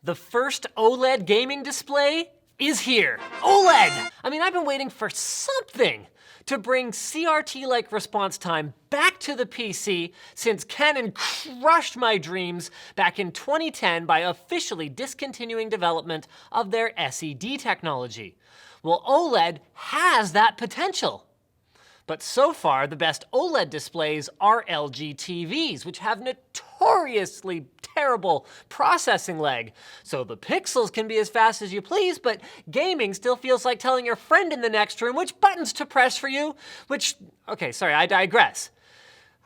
The first OLED gaming display is here. OLED! I mean, I've been waiting for something to bring CRT-like response time back to the PC since Canon crushed my dreams back in 2010 by officially discontinuing development of their SED technology. Well, OLED has that potential. But so far, the best OLED displays are LG TVs, which have notoriously terrible processing lag. So the pixels can be as fast as you please, but gaming still feels like telling your friend in the next room which buttons to press for you, okay, sorry, I digress.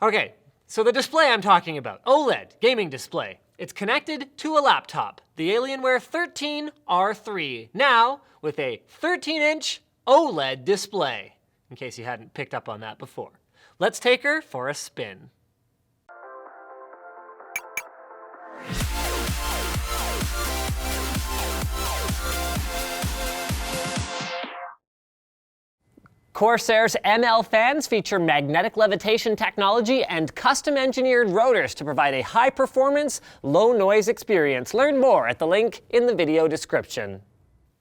Okay, so the display I'm talking about, OLED, gaming display. It's connected to a laptop, the Alienware 13 R3, now with a 13-inch OLED display, in case you hadn't picked up on that before. Let's take her for a spin. Corsair's ML fans feature magnetic levitation technology and custom-engineered rotors to provide a high-performance, low-noise experience. Learn more at the link in the video description.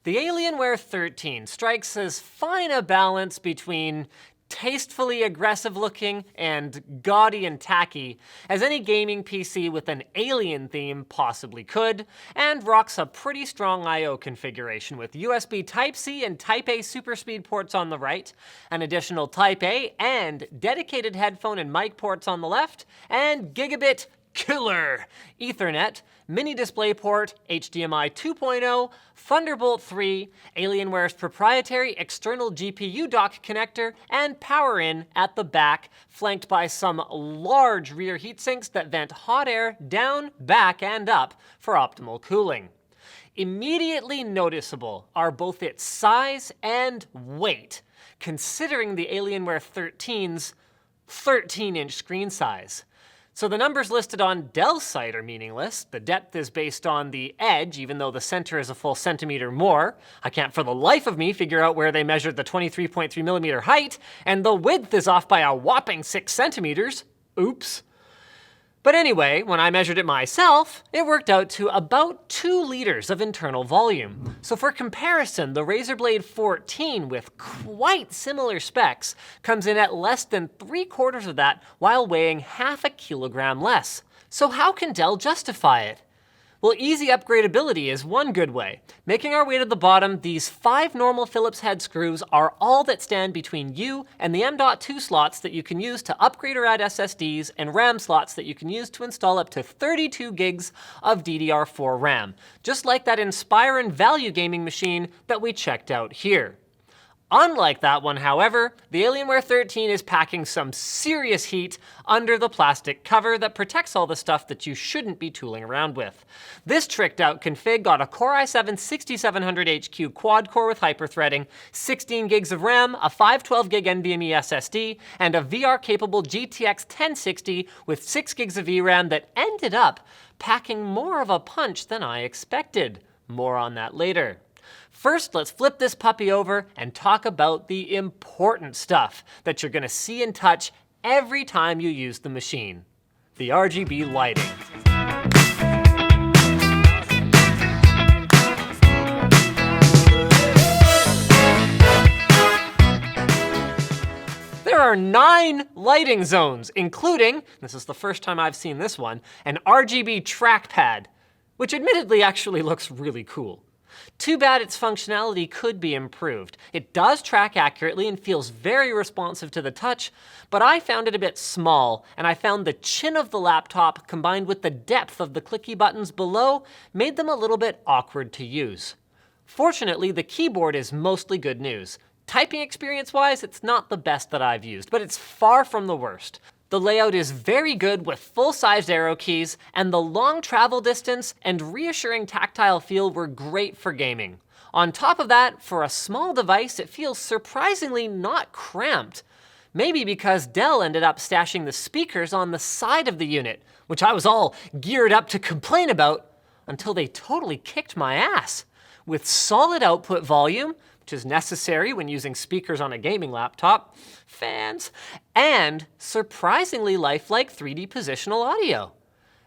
The Alienware 13 strikes as fine a balance between tastefully aggressive looking and gaudy and tacky as any gaming PC with an alien theme possibly could, and rocks a pretty strong I/O configuration with USB Type-C and Type-A SuperSpeed ports on the right, an additional Type-A and dedicated headphone and mic ports on the left, and gigabit killer Ethernet, mini DisplayPort, HDMI 2.0, Thunderbolt 3, Alienware's proprietary external GPU dock connector, and power in at the back, flanked by some large rear heatsinks that vent hot air down, back, and up for optimal cooling. Immediately noticeable are both its size and weight, considering the Alienware 13's 13-inch screen size. So the numbers listed on Dell's site are meaningless. The depth is based on the edge, even though the center is a full centimeter more. I can't for the life of me figure out where they measured the 23.3 millimeter height, and the width is off by a whopping 6 centimeters. Oops. But anyway, when I measured it myself, it worked out to about 2 liters of internal volume. So for comparison, the Razer Blade 14 with quite similar specs comes in at less than 3/4 of that while weighing half a kilogram less. So how can Dell justify it? Well, easy upgradability is one good way. Making our way to the bottom, these 5 normal Phillips head screws are all that stand between you and the M.2 slots that you can use to upgrade or add SSDs, and RAM slots that you can use to install up to 32 gigs of DDR4 RAM, just like that Inspire and Value gaming machine that we checked out here. Unlike that one, however, the Alienware 13 is packing some serious heat under the plastic cover that protects all the stuff that you shouldn't be tooling around with. This tricked out config got a Core i7-6700HQ quad-core with hyperthreading, 16 gigs of RAM, a 512 gig NVMe SSD, and a VR-capable GTX 1060 with 6 gigs of VRAM that ended up packing more of a punch than I expected. More on that later. First, let's flip this puppy over and talk about the important stuff that you're gonna see and touch every time you use the machine. The RGB lighting. There are 9 lighting zones, including, this is the first time I've seen this one, an Rgb Trackpad, which admittedly actually looks really cool. Too bad its functionality could be improved. It does track accurately and feels very responsive to the touch, but I found it a bit small, and I found the chin of the laptop combined with the depth of the clicky buttons below made them a little bit awkward to use. Fortunately, the keyboard is mostly good news. Typing experience-wise, it's not the best that I've used, but it's far from the worst. The layout is very good with full-sized arrow keys, and the long travel distance and reassuring tactile feel were great for gaming. On top of that, for a small device, it feels surprisingly not cramped. Maybe because Dell ended up stashing the speakers on the side of the unit, which I was all geared up to complain about, until they totally kicked my ass. With solid output volume, which is necessary when using speakers on a gaming laptop, fans, and surprisingly lifelike 3D positional audio.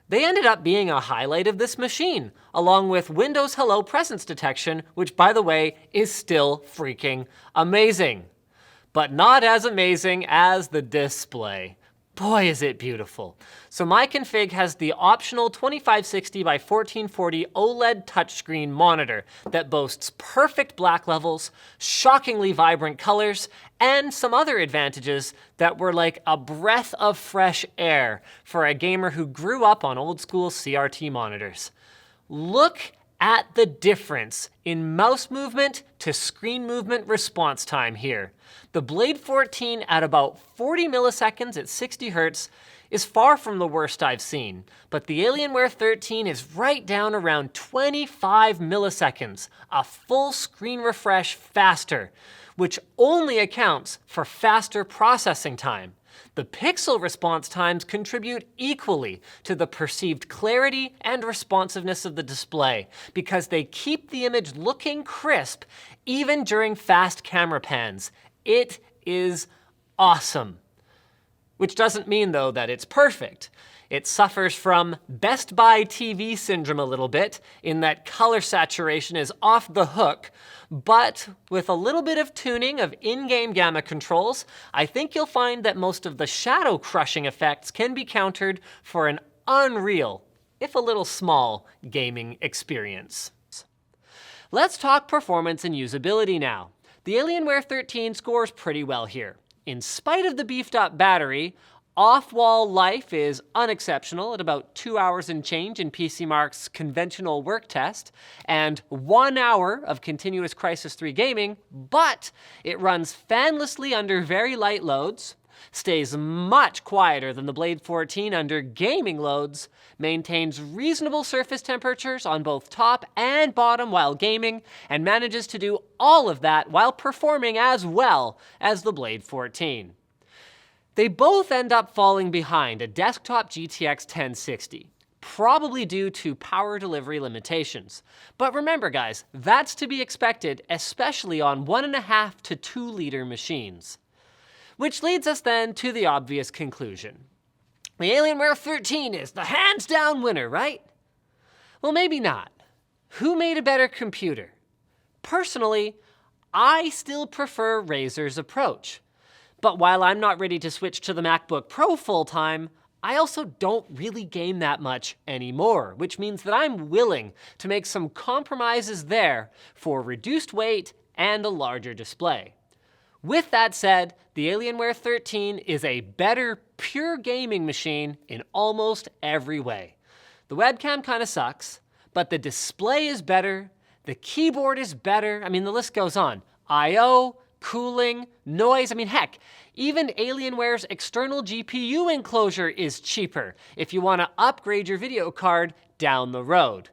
They ended up being a highlight of this machine, along with Windows Hello Presence Detection, which, by the way, is still freaking amazing. But not as amazing as the display. Boy, is it beautiful. So my config has the optional 2560 by 1440 OLED touchscreen monitor that boasts perfect black levels, shockingly vibrant colors, and some other advantages that were like a breath of fresh air for a gamer who grew up on old school CRT monitors. Look at the difference in mouse movement to screen movement response time here. The Blade 14 at about 40 milliseconds at 60 Hz is far from the worst I've seen, but the Alienware 13 is right down around 25 milliseconds, a full screen refresh faster, which only accounts for faster processing time. The pixel response times contribute equally to the perceived clarity and responsiveness of the display because they keep the image looking crisp even during fast camera pans. It is awesome. Which doesn't mean, though, that it's perfect. It suffers from Best Buy TV syndrome a little bit, in that color saturation is off the hook, but with a little bit of tuning of in-game gamma controls, I think you'll find that most of the shadow crushing effects can be countered for an unreal, if a little small, gaming experience. Let's talk performance and usability now. The Alienware 13 scores pretty well here. In spite of the beefed up battery, off-wall life is unexceptional at about 2 hours and change in PCMark's conventional work test, and 1 hour of continuous Crysis 3 gaming, but it runs fanlessly under very light loads, stays much quieter than the Blade 14 under gaming loads, maintains reasonable surface temperatures on both top and bottom while gaming, and manages to do all of that while performing as well as the Blade 14. They both end up falling behind a desktop GTX 1060, probably due to power delivery limitations. But remember guys, that's to be expected, especially on 1.5 to 2 liter machines. Which leads us then to the obvious conclusion. The Alienware 13 is the hands down winner, right? Well, maybe not. Who made a better computer? Personally, I still prefer Razer's approach. But while I'm not ready to switch to the MacBook Pro full-time, I also don't really game that much anymore, which means that I'm willing to make some compromises there for reduced weight and a larger display. With that said, the Alienware 13 is a better pure gaming machine in almost every way. The webcam kind of sucks, but the display is better, the keyboard is better, I mean the list goes on. I/O, cooling, noise, I mean heck, even Alienware's external GPU enclosure is cheaper if you want to upgrade your video card down the road.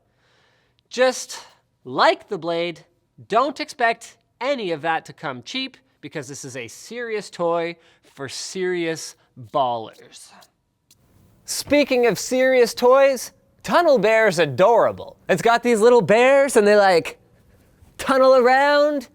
Just like the Blade, don't expect any of that to come cheap because this is a serious toy for serious ballers. Speaking of serious toys, Tunnel Bear's adorable. It's got these little bears and they like tunnel around.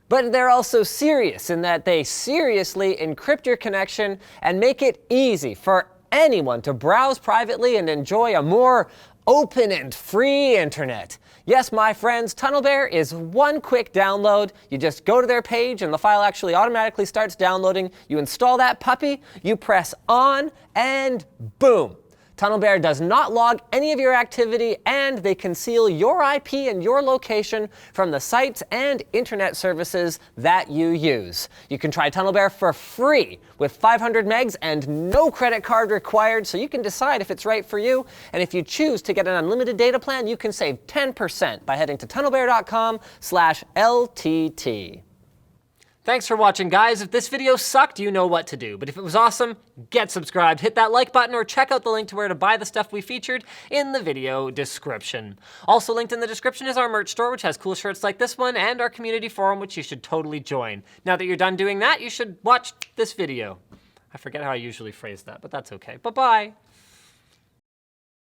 But they're also serious in that they seriously encrypt your connection and make it easy for anyone to browse privately and enjoy a more open and free internet. Yes, my friends, Tunnel Bear is one quick download. You just go to their page and the file actually automatically starts downloading. You install that puppy, you press on, and boom. Tunnel Bear does not log any of your activity, and they conceal your IP and your location from the sites and internet services that you use. You can try Tunnel Bear for free with 500 megs and no credit card required, so you can decide if it's right for you. And if you choose to get an unlimited data plan, you can save 10% by heading to tunnelbear.com/LTT. Thanks for watching, guys. If this video sucked, you know what to do. But if it was awesome, get subscribed, hit that like button, or check out the link to where to buy the stuff we featured in the video description. Also linked in the description is our merch store, which has cool shirts like this one, and our community forum, which you should totally join. Now that you're done doing that, you should watch this video. I forget how I usually phrase that, but that's okay. Bye-bye.